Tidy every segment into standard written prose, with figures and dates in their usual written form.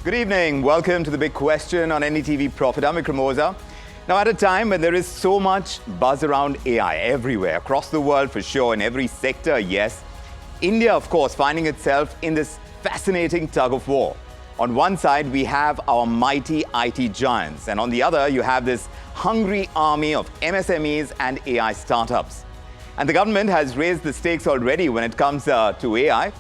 Good evening. Welcome to The Big Question on NDTV Profit. I'm Vikram. Now, at a time when there is so much buzz around AI everywhere, across the world for sure, in every sector, yes, India, of course, finding itself in this fascinating tug of war. On one side, we have our mighty IT giants, and on the other, you have this hungry army of MSMEs and AI startups. And the government has raised the stakes already when it comes to AI.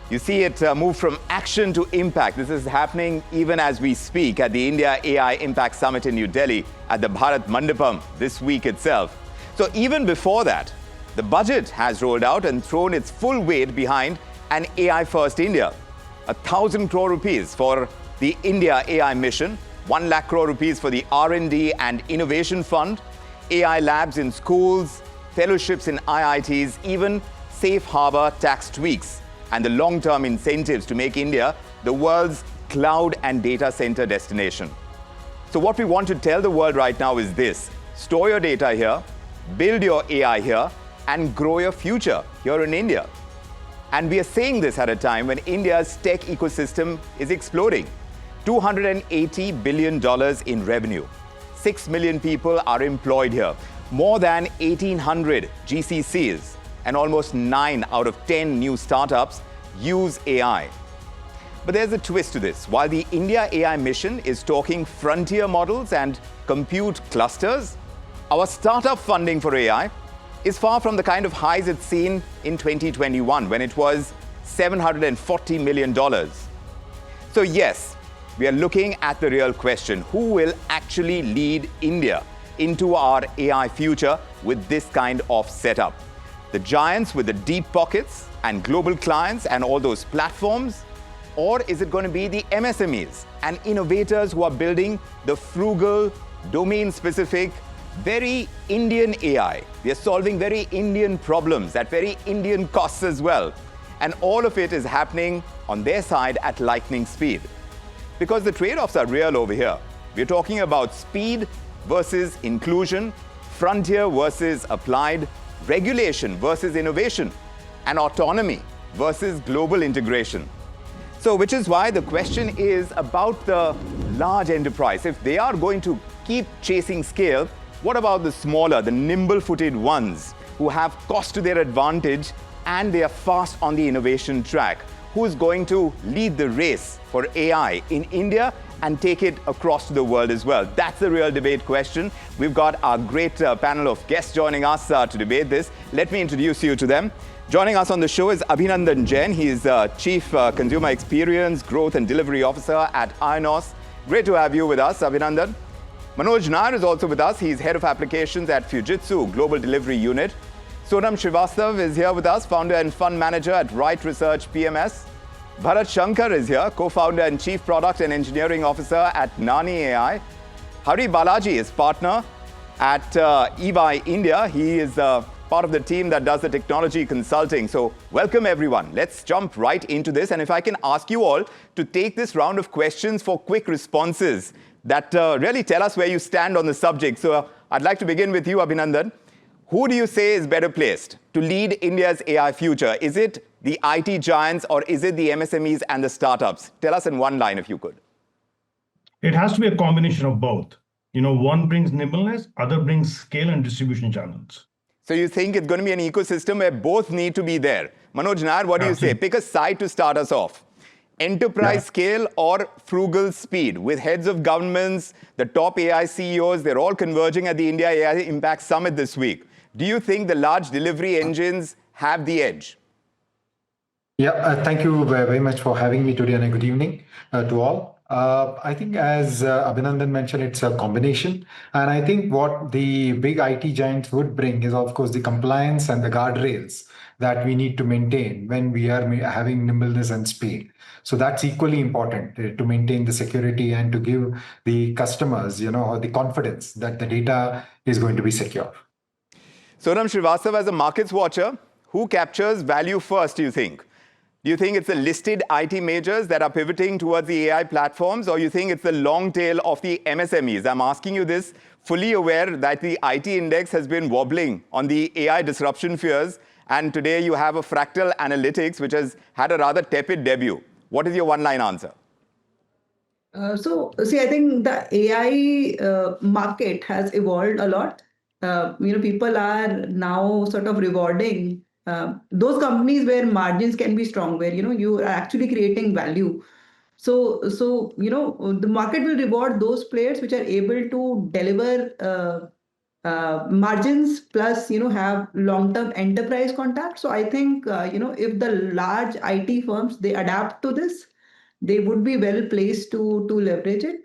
You see it move from action to impact. This is happening even as we speak at the India AI Impact Summit in New Delhi at the Bharat Mandapam this week itself. So even before that, the budget has rolled out and thrown its full weight behind an AI-first India. 1,000 crore rupees for the India AI mission, 1 lakh crore rupees for the R&D and Innovation Fund, AI labs in schools, fellowships in IITs, even safe harbor tax tweaks, and the long-term incentives to make India the world's cloud and data center destination. So what we want to tell the world right now is this: store your data here, build your AI here, and grow your future here in India. And we are saying this at a time when India's tech ecosystem is exploding. $280 billion in revenue. 6 million people are employed here. More than 1,800 GCCs. And almost 9 out of 10 new startups use AI. But there's a twist to this. While the India AI mission is talking frontier models and compute clusters, our startup funding for AI is far from the kind of highs it's seen in 2021, when it was $740 million. So yes, we are looking at the real question: who will actually lead India into our AI future with this kind of setup? The giants with the deep pockets and global clients and all those platforms? Or is it going to be the MSMEs and innovators who are building the frugal, domain-specific, very Indian AI? They are solving very Indian problems at very Indian costs as well. And all of it is happening on their side at lightning speed. Because the trade-offs are real over here. We're talking about speed versus inclusion, frontier versus applied, regulation versus innovation, and autonomy versus global integration. So, which is why the question is about the large enterprise. If they are going to keep chasing scale, what about the smaller, the nimble-footed ones who have cost to their advantage and they are fast on the innovation track? Who's going to lead the race for AI in India and take it across to the world as well? That's the real debate question. We've got our great panel of guests joining us to debate this. Let me introduce you to them. Joining us on the show is Abhinandan Jain. He is Chief Consumer Experience, Growth and Delivery Officer at IONOS. Great to have you with us, Abhinandan. Manoj Nair is also with us. He's Head of Applications at Fujitsu Global Delivery Unit. Sonam Srivastav is here with us, Founder and Fund Manager at Right Research PMS. Bharat Shankar is here, Co-Founder and Chief Product and Engineering Officer at Nani AI. Hari Balaji is Partner at EY India. He is part of the team that does the technology consulting. So welcome everyone. Let's jump right into this. And if I can ask you all to take this round of questions for quick responses that really tell us where you stand on the subject. So I'd like to begin with you, Abhinandan. Who do you say is better placed to lead India's AI future? Is it the IT giants or is it the MSMEs and the startups? Tell us in one line if you could. It has to be a combination of both. One brings nimbleness, other brings scale and distribution channels. So you think it's going to be an ecosystem where both need to be there? Manoj Nair, what do you say? Pick a side to start us off. Enterprise scale or frugal speed? With heads of governments, the top AI CEOs, they're all converging at the India AI Impact Summit this week. Do you think the large delivery engines have the edge? Yeah, thank you very much for having me today, and a good evening to all. I think as Abhinandan mentioned, it's a combination. And I think what the big IT giants would bring is, of course, the compliance and the guardrails that we need to maintain when we are having nimbleness and speed. So that's equally important to maintain the security and to give the customers, the confidence that the data is going to be secure. Sonam Srivastav, as a markets watcher, who captures value first, do you think? Do you think it's the listed IT majors that are pivoting towards the AI platforms, or you think it's the long tail of the MSMEs? I'm asking you this fully aware that the IT index has been wobbling on the AI disruption fears, and today you have a Fractal Analytics, which has had a rather tepid debut. What is your one-line answer? See, I think the AI market has evolved a lot. People are now sort of rewarding those companies where margins can be strong, where you are actually creating value. The market will reward those players which are able to deliver margins plus have long-term enterprise contact. So I think if the large IT firms they adapt to this, they would be well placed to leverage it.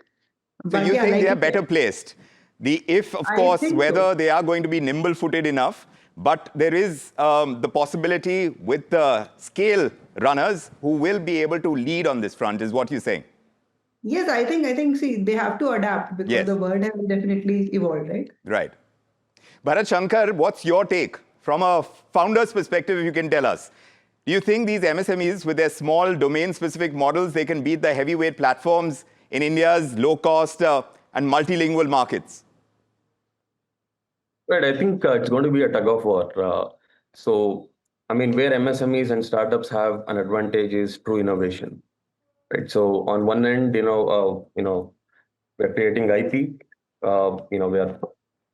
So But you yeah, think they like are you better said, placed? The if, of I course, think whether so. they are going to be nimble-footed enough, but there is the possibility with the scale runners who will be able to lead on this front, is what you're saying. Yes, I think see they have to adapt because Yes, the world has definitely evolved, right? right. Bharat Shankar, what's your take from a founder's perspective, if you can tell us? Do you think these MSMEs, with their small domain-specific models, they can beat the heavyweight platforms in India's low-cost and multilingual markets? Right, I think it's going to be a tug of war. I mean, where MSMEs and startups have an advantage is true innovation, right? So, on one end, we're creating IP, we are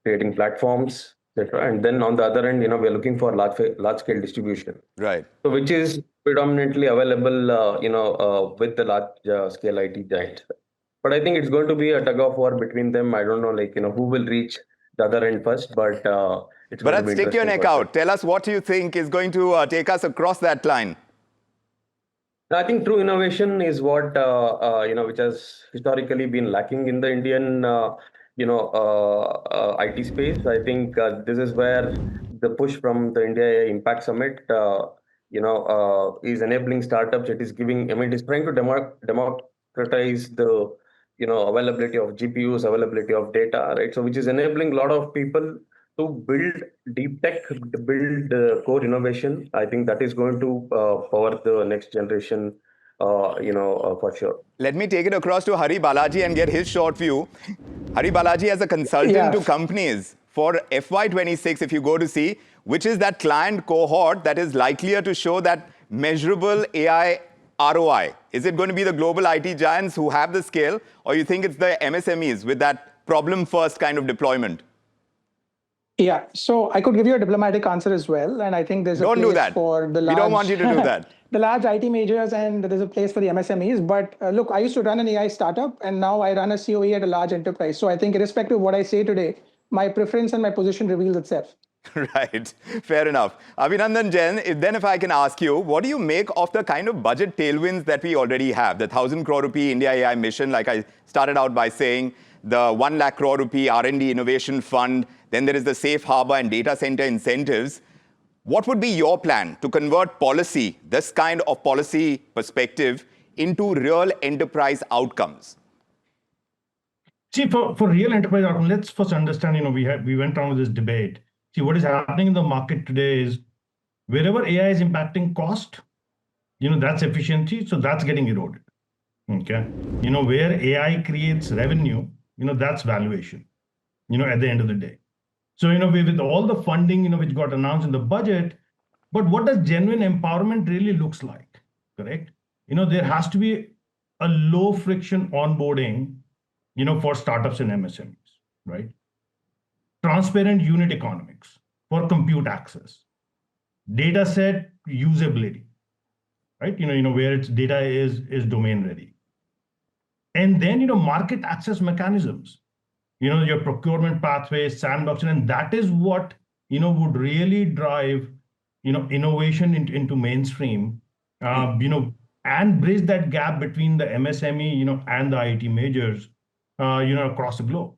creating platforms, etc. And then on the other end, we're looking for large scale distribution. Right. So, which is predominantly available, with the large scale IT giants. But I think it's going to be a tug of war between them. I don't know, who will reach the other end first, but it's going to Bharat, be stick your interesting neck for sure. out. Tell us what you think is going to take us across that line. I think true innovation is what which has historically been lacking in the Indian IT space. I think this is where the push from the India Impact Summit is enabling startups. It is giving. I mean, it is trying to democratize the availability of GPUs, availability of data, right? So which is enabling a lot of people to build deep tech, to build core innovation. I think that is going to power the next generation, for sure. Let me take it across to Hari Balaji and get his short view. Hari Balaji, as a consultant to companies for FY26, if you go to see, which is that client cohort that is likelier to show that measurable AI ROI? Is it going to be the global IT giants who have the scale, or you think it's the MSMEs with that problem-first kind of deployment? Yeah, so I could give you a diplomatic answer as well, and I think there's a place for the large. We don't want you to do that. The large IT majors, and there's a place for the MSMEs. But look, I used to run an AI startup, and now I run a COE at a large enterprise. So I think, irrespective of what I say today, my preference and my position reveals itself. Right, fair enough. Abhinandan Jain, if I can ask you, what do you make of the kind of budget tailwinds that we already have? The 1,000 crore rupee India AI mission, like I started out by saying, the 1 lakh crore rupee R&D innovation fund, then there is the safe harbor and data center incentives. What would be your plan to convert policy, this kind of policy perspective, into real enterprise outcomes? See, for real enterprise outcomes, let's first understand, we went on with this debate. See, what is happening in the market today is wherever AI is impacting cost, that's efficiency, so that's getting eroded. Okay. Where AI creates revenue, that's valuation, at the end of the day. So, with all the funding, which got announced in the budget, but what does genuine empowerment really looks like, correct? There has to be a low friction onboarding, for startups and MSMEs, right? Transparent unit economics for compute access, data set usability, right? Where its data is domain ready. And then, market access mechanisms, your procurement pathways, sandboxing, and that is what, would really drive, innovation into mainstream, and bridge that gap between the MSME, and the IT majors, across the globe.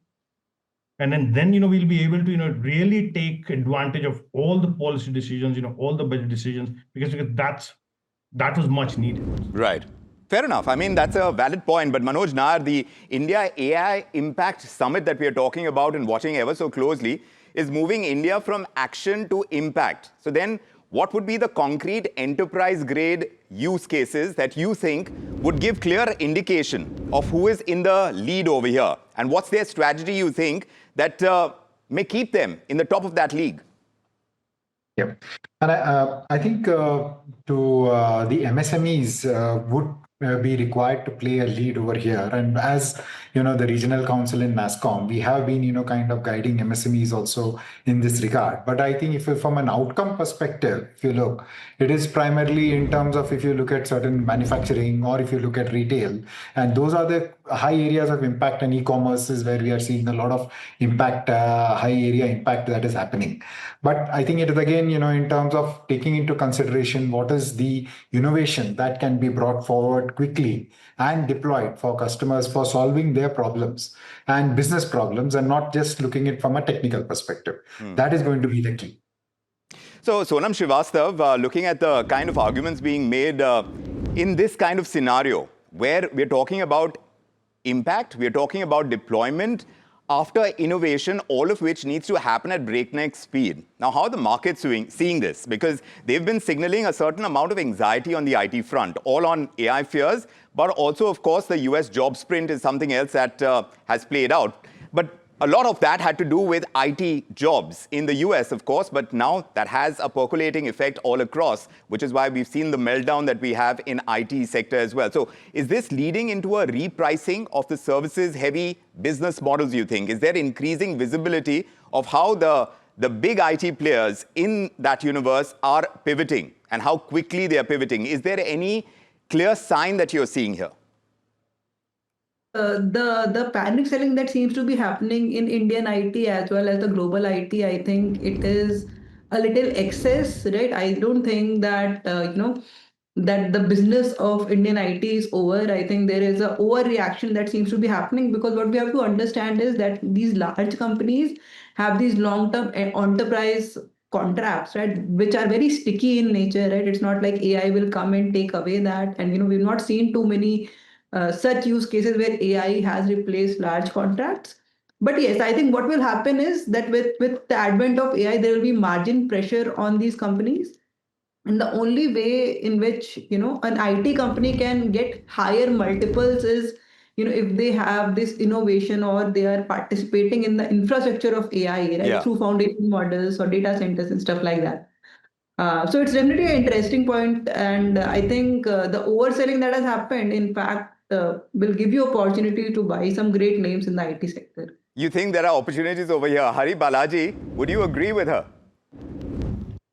And then we'll be able to, really take advantage of all the policy decisions, all the budget decisions, because that was much needed. Right. Fair enough. I mean, that's a valid point. But Manoj Nair, the India AI Impact Summit that we are talking about and watching ever so closely is moving India from action to impact. So then what would be the concrete enterprise-grade use cases that you think would give clear indication of who is in the lead over here? And what's their strategy, you think, that may keep them in the top of that league? Yeah. And I think to the MSMEs would be required to play a lead over here. And as the regional council in MASCOM, we have been kind of guiding MSMEs also in this regard. But I think from an outcome perspective, if you look, it is primarily in terms of if you look at certain manufacturing or if you look at retail, and those are the high areas of impact, and e-commerce is where we are seeing a lot of impact, high area impact that is happening. But I think it is again, in terms of taking into consideration what is the innovation that can be brought forward quickly and deployed for customers for solving their problems and business problems, and not just looking at from a technical perspective. That is going to be the key. So, Sonam Srivastav, looking at the kind of arguments being made in this kind of scenario, where we're talking about impact, we're talking about deployment after innovation, all of which needs to happen at breakneck speed. Now, how are the markets seeing this? Because they've been signaling a certain amount of anxiety on the IT front, all on AI fears, but also, of course, the US job sprint is something else that has played out. But a lot of that had to do with IT jobs in the US, of course, but now that has a percolating effect all across, which is why we've seen the meltdown that we have in IT sector as well. So is this leading into a repricing of the services-heavy business models, you think? Is there increasing visibility of how the big IT players in that universe are pivoting and how quickly they are pivoting? Is there any clear sign that you're seeing here? The panic selling that seems to be happening in Indian IT as well as the global IT, I think it is a little excess, right? I don't think that that the business of Indian IT is over. I think there is a overreaction that seems to be happening, because what we have to understand is that these large companies have these long-term enterprise contracts, right, which are very sticky in nature, right? It's not like AI will come and take away that, and we've not seen too many such use cases where AI has replaced large contracts. But yes, I think what will happen is that with the advent of AI, there will be margin pressure on these companies. And the only way in which an IT company can get higher multiples is if they have this innovation or they are participating in the infrastructure of AI, right, Yeah. through foundation models or data centers and stuff like that. So it's definitely an interesting point, and I think the overselling that has happened, in fact, will give you opportunity to buy some great names in the IT sector. You think there are opportunities over here? Hari Balaji, would you agree with her?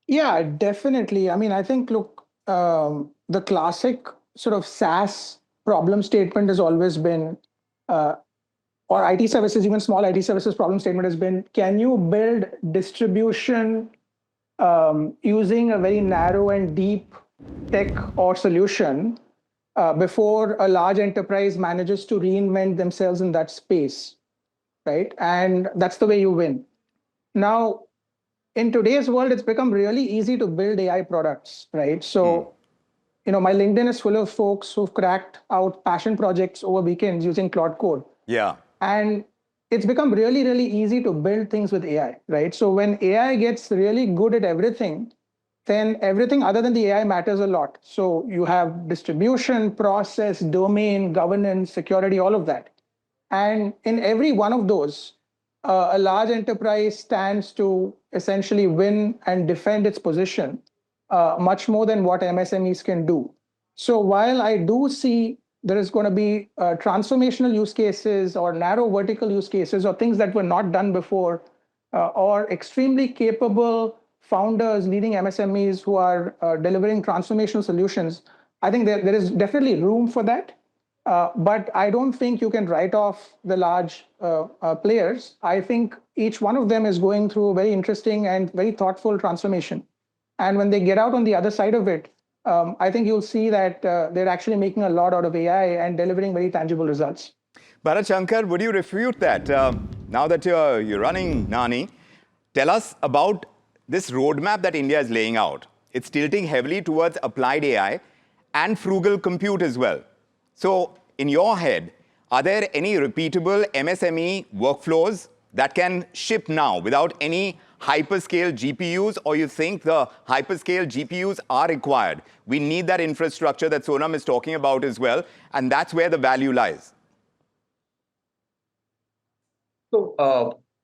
Yeah, definitely. I mean, I think, look, the classic sort of SaaS problem statement has always been, or IT services, even small IT services problem statement has been, can you build distribution using a very narrow and deep tech or solution before a large enterprise manages to reinvent themselves in that space, right? And that's the way you win. Now, in today's world, it's become really easy to build AI products, right? So, my LinkedIn is full of folks who've cracked out passion projects over weekends using Claude Code. Yeah. And it's become really, really easy to build things with AI, right? So when AI gets really good at everything, then everything other than the AI matters a lot. So you have distribution, process, domain, governance, security, all of that. And in every one of those, a large enterprise stands to essentially win and defend its position much more than what MSMEs can do. So while I do see there is going to be transformational use cases or narrow vertical use cases or things that were not done before, or extremely capable founders leading MSMEs who are delivering transformational solutions, I think there is definitely room for that. But I don't think you can write off the large players. I think each one of them is going through a very interesting and very thoughtful transformation. And when they get out on the other side of it, I think you'll see that they're actually making a lot out of AI and delivering very tangible results. Bharat Shankar, would you refute that? Now that you're running Nani, tell us about this roadmap that India is laying out. It's tilting heavily towards applied AI and frugal compute as well. So in your head, are there any repeatable MSME workflows that can ship now without any hyperscale GPUs, or you think the hyperscale GPUs are required? We need that infrastructure that Sonam is talking about as well, and that's where the value lies. So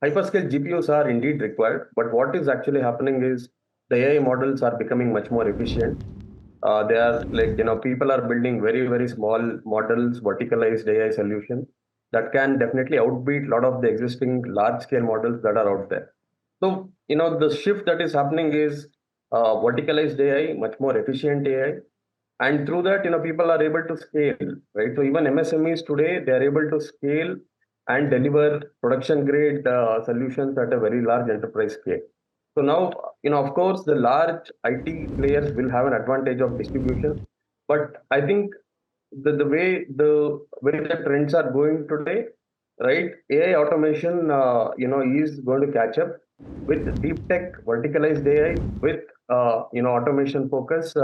hyperscale GPUs are indeed required, but what is actually happening is the AI models are becoming much more efficient. They are like, people are building very, very small models, verticalized AI solutions that can definitely outbeat a lot of the existing large scale models that are out there. So, the shift that is happening is verticalized AI, much more efficient AI. And through that, people are able to scale, right? So even MSMEs today, they are able to scale and deliver production grade solutions at a very large enterprise scale. So now, of course, the large IT players will have an advantage of distribution, but I think the way the trends are going today, right? AI automation, is going to catch up with deep tech, verticalized AI, with automation focus.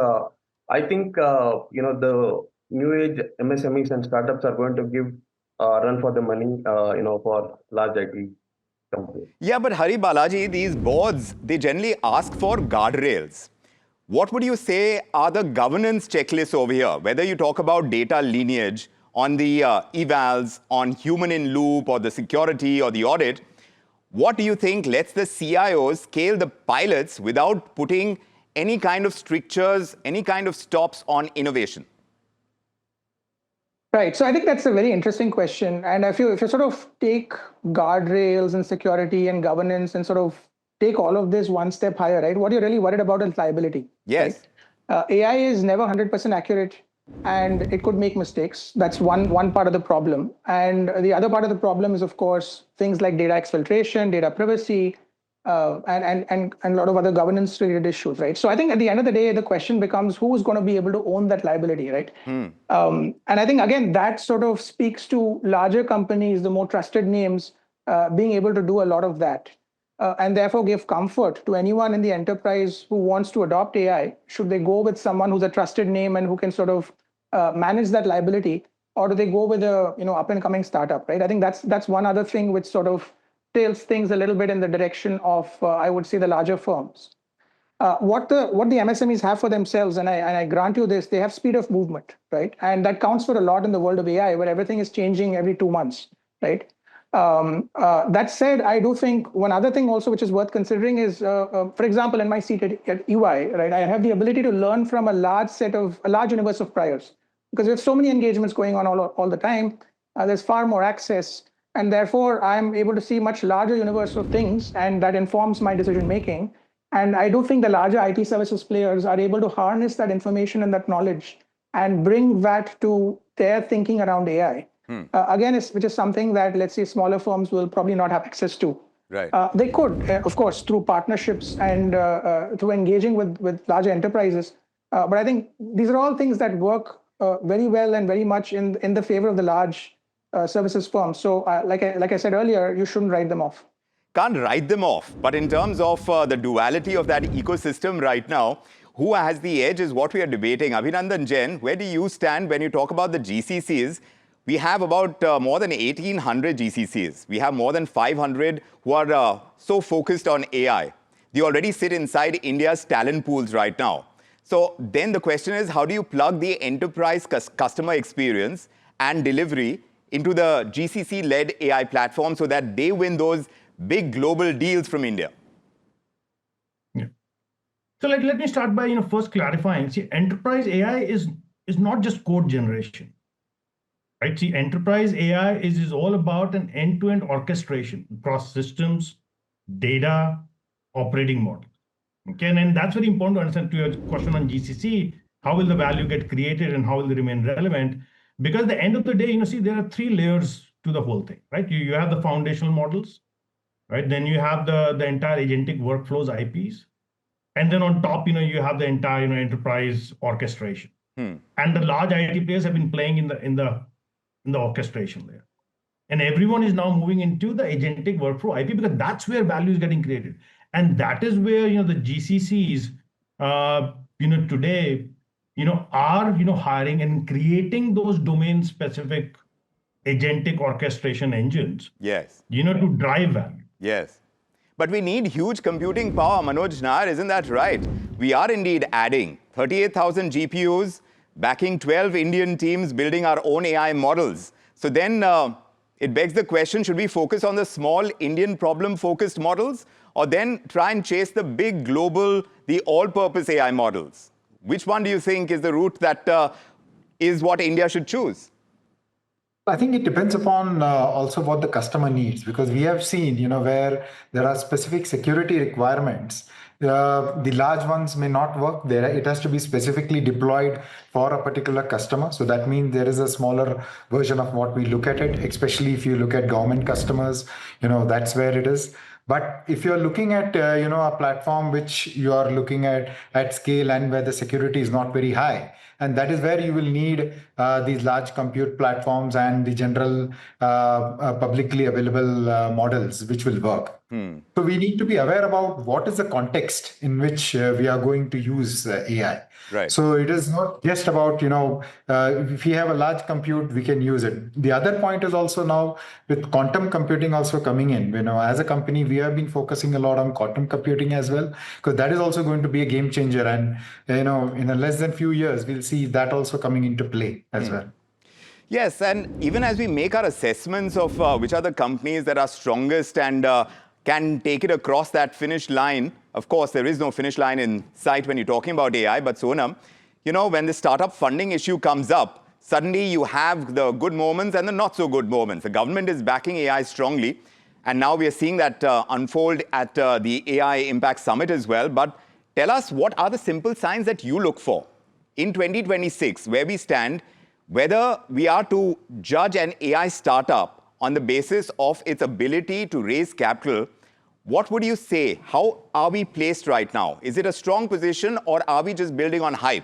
I think the new age MSMEs and startups are going to give run for the money, for large IT companies. Yeah, but Hari Balaji, these boards, they generally ask for guardrails. What would you say are the governance checklists over here? Whether you talk about data lineage, on the evals, on human in loop, or the security, or the audit, what do you think lets the CIOs scale the pilots without putting any kind of strictures, any kind of stops on innovation? Right. So I think that's a very interesting question. And if you sort of take guardrails and security and governance and sort of take all of this one step higher, right? What you're really worried about is liability. Yes. Right? AI is never 100% accurate, and it could make mistakes. That's one part of the problem. And the other part of the problem is, of course, things like data exfiltration, data privacy, and a lot of other governance related issues, right? So I think at the end of the day, the question becomes who is going to be able to own that liability, right? And I think, again, that sort of speaks to larger companies, the more trusted names, being able to do a lot of that. And therefore give comfort to anyone in the enterprise who wants to adopt AI. Should they go with someone who's a trusted name and who can sort of manage that liability, or do they go with a up and coming startup, right? I think that's one other thing which sort of tilts things a little bit in the direction of I would say the larger firms. What the MSMEs have for themselves, and I grant you this, they have speed of movement, right? And that counts for a lot in the world of AI, where everything is changing every 2 months, right? That said, I do think one other thing also which is worth considering is, for example, in my seat at EY, right, I have the ability to learn from a large universe of priors, because we have so many engagements going on all the time. There's far more access, and therefore I'm able to see much larger universe of things, and that informs my decision making. And I do think the larger IT services players are able to harness that information and that knowledge and bring that to their thinking around AI. Again, which is something that, let's say, smaller firms will probably not have access to. Right. They could, of course, through partnerships and through engaging with larger enterprises. But I think these are all things that work very well and very much in the favor of the large services firms. So like I said earlier, you shouldn't write them off. Can't write them off. But in terms of the duality of that ecosystem right now, who has the edge is what we are debating. Abhinandan Jain, where do you stand when you talk about the GCCs? We have about more than 1,800 GCCs. We have more than 500 who are so focused on AI. They already sit inside India's talent pools right now. So then the question is, how do you plug the enterprise customer experience and delivery into the GCC-led AI platform so that they win those big global deals from India? Yeah. So let me start by first clarifying. See, enterprise AI is not just code generation. Right? See, enterprise AI is all about an end-to-end orchestration across systems, data, operating models. Okay, and that's very important to understand. To your question on GCC, how will the value get created and how will they remain relevant? Because at the end of the day, see, there are 3 layers to the whole thing, right? You have the foundational models, right? Then you have the entire agentic workflows, IPs, and then on top, you have the entire enterprise orchestration. And the large IT players have been playing in the orchestration layer. And everyone is now moving into the agentic workflow IP, because that's where value is getting created. And that is where, the GCCs, today, are, hiring and creating those domain specific agentic orchestration engines. Yes. To drive value. Yes. But we need huge computing power, Manoj Nair, isn't that right? We are indeed adding 38,000 GPUs, backing 12 Indian teams building our own AI models. So then it begs the question, should we focus on the small Indian problem-focused models, or then try and chase the big global, the all-purpose AI models? Which one do you think is the route that is what India should choose? I think it depends upon also what the customer needs, because we have seen, where there are specific security requirements. The large ones may not work there. It has to be specifically deployed for a particular customer. So that means there is a smaller version of what we look at it, especially if you look at government customers, that's where it is. But if you're looking at, a platform which you are looking at scale and where the security is not very high, and that is where you will need these large compute platforms and the general publicly available models which will work. So we need to be aware about what is the context in which we are going to use AI. Right. So it is not just about, if we have a large compute, we can use it. The other point is also now with quantum computing also coming in, as a company, we have been focusing a lot on quantum computing as well, because that is also going to be a game changer. And, in a less than few years, we'll see that also coming into play as well. Yes, and even as we make our assessments of which are the companies that are strongest and can take it across that finish line, of course, there is no finish line in sight when you're talking about AI, but Sonam, when the startup funding issue comes up, suddenly you have the good moments and the not so good moments. The government is backing AI strongly, and now we are seeing that unfold at the AI Impact Summit as well. But tell us, what are the simple signs that you look for in 2026, where we stand, whether we are to judge an AI startup on the basis of its ability to raise capital? What would you say? How are we placed right now? Is it a strong position, or are we just building on hype?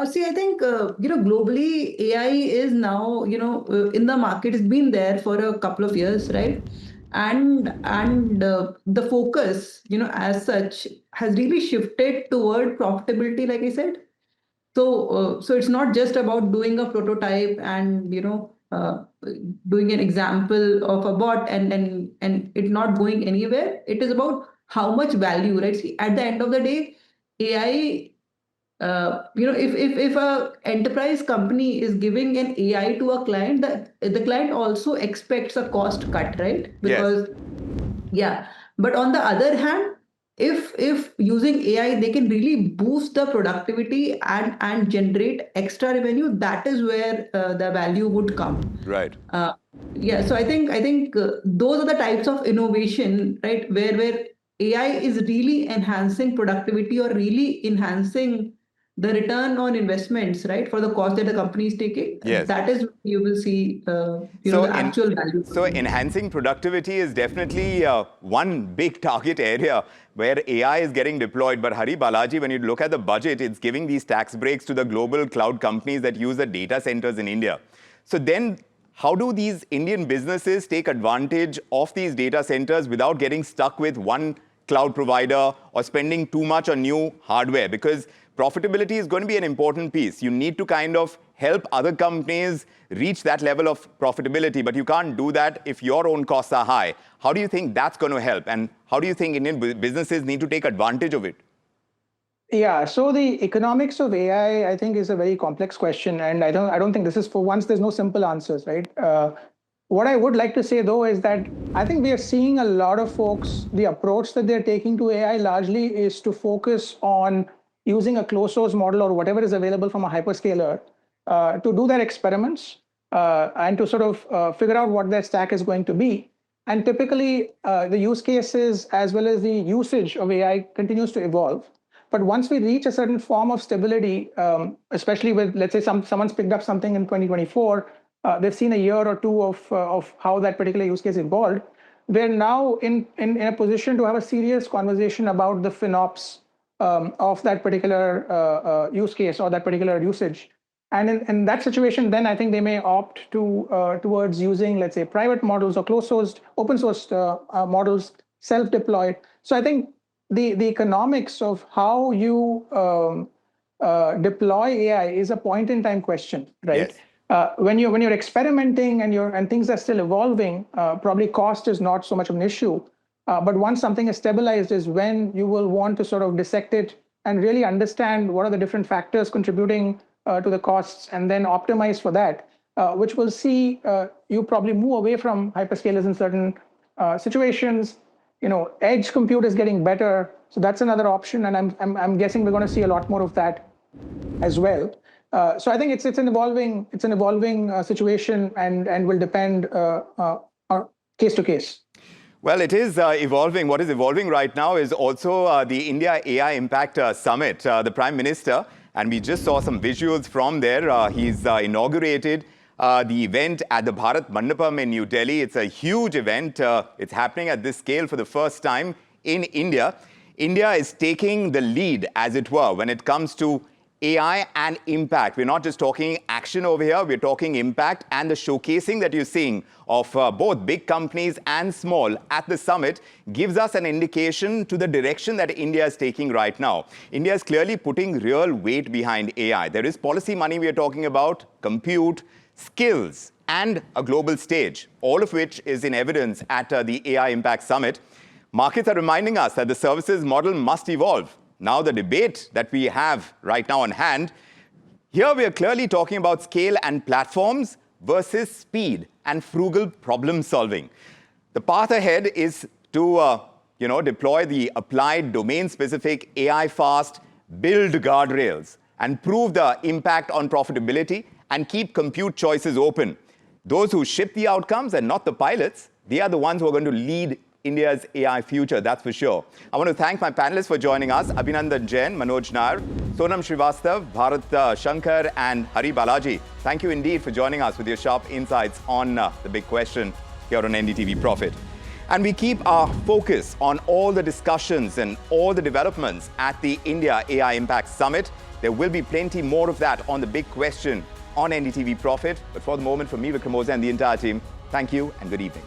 See, I think, globally, AI is now, in the market. It's been there for a couple of years, right? And the focus, as such, has really shifted toward profitability, like I said. So it's not just about doing a prototype and, doing an example of a bot and it not going anywhere. It is about how much value, right? See, at the end of the day, AI, if a enterprise company is giving an AI to a client, the client also expects a cost cut, right? Because yeah. But on the other hand, if using AI, they can really boost the productivity and generate extra revenue, that is where the value would come. Right. So I think those are the types of innovation, right, where AI is really enhancing productivity or really enhancing the return on investments, right, for the cost that the company is taking. Yes. That is when you will see the actual value. So enhancing productivity is definitely one big target area where AI is getting deployed. But Hari Balaji, when you look at the budget, it's giving these tax breaks to the global cloud companies that use the data centers in India. So then how do these Indian businesses take advantage of these data centers without getting stuck with one cloud provider or spending too much on new hardware? Because profitability is going to be an important piece. You need to kind of help other companies reach that level of profitability, but you can't do that if your own costs are high. How do you think that's going to help? And how do you think Indian businesses need to take advantage of it? Yeah, so the economics of AI, I think, is a very complex question, and I don't think this is, for once, there's no simple answers, right? What I would like to say, though, is that I think we are seeing a lot of folks, the approach that they're taking to AI largely is to focus on using a closed source model or whatever is available from a hyperscaler to do their experiments and to sort of figure out what their stack is going to be. And typically, the use cases as well as the usage of AI continues to evolve. But once we reach a certain form of stability, especially with, let's say, someone's picked up something in 2024, they've seen a year or two of how that particular use case evolved. We're now in a position to have a serious conversation about the FinOps of that particular use case or that particular usage. And in that situation, then I think they may opt towards using, let's say, private models or closed source, open source models, self-deployed. So I think the economics of how you deploy AI is a point-in-time question, right? Yes. When you're experimenting and things are still evolving, probably cost is not so much of an issue. But once something is stabilized is when you will want to sort of dissect it and really understand what are the different factors contributing to the costs and then optimize for that, which will see you probably move away from hyperscalers in certain situations edge compute is getting better. So that's another option. And I'm guessing we're going to see a lot more of that as well. So I think it's an evolving situation and will depend case to case. Well, it is evolving. What is evolving right now is also the India AI Impact Summit. The Prime Minister, and we just saw some visuals from there. He's inaugurated the event at the Bharat Mandapam in New Delhi. It's a huge event. It's happening at this scale for the first time in India. India is taking the lead, as it were, when it comes to AI and impact. We're not just talking action over here, we're talking impact, and the showcasing that you're seeing of both big companies and small at the summit gives us an indication to the direction that India is taking right now. India is clearly putting real weight behind AI. There is policy money we are talking about, compute, skills, and a global stage, all of which is in evidence at the AI Impact Summit. Markets are reminding us that the services model must evolve. Now, the debate that we have right now on hand, here we are clearly talking about scale and platforms versus speed and frugal problem solving. The path ahead is to deploy the applied domain-specific AI-fast, build guardrails, and prove the impact on profitability and keep compute choices open. Those who ship the outcomes and not the pilots, they are the ones who are going to lead India's AI future, that's for sure. I want to thank my panelists for joining us, Abhinandan Jain, Manoj Nair, Sonam Srivastav, Bharat Shankar, and Hari Balaji. Thank you indeed for joining us with your sharp insights on the big question here on NDTV Profit. And we keep our focus on all the discussions and all the developments at the India AI Impact Summit. There will be plenty more of that on the big question on NDTV Profit. But for the moment, from me, Vikramoza, and the entire team, thank you and good evening.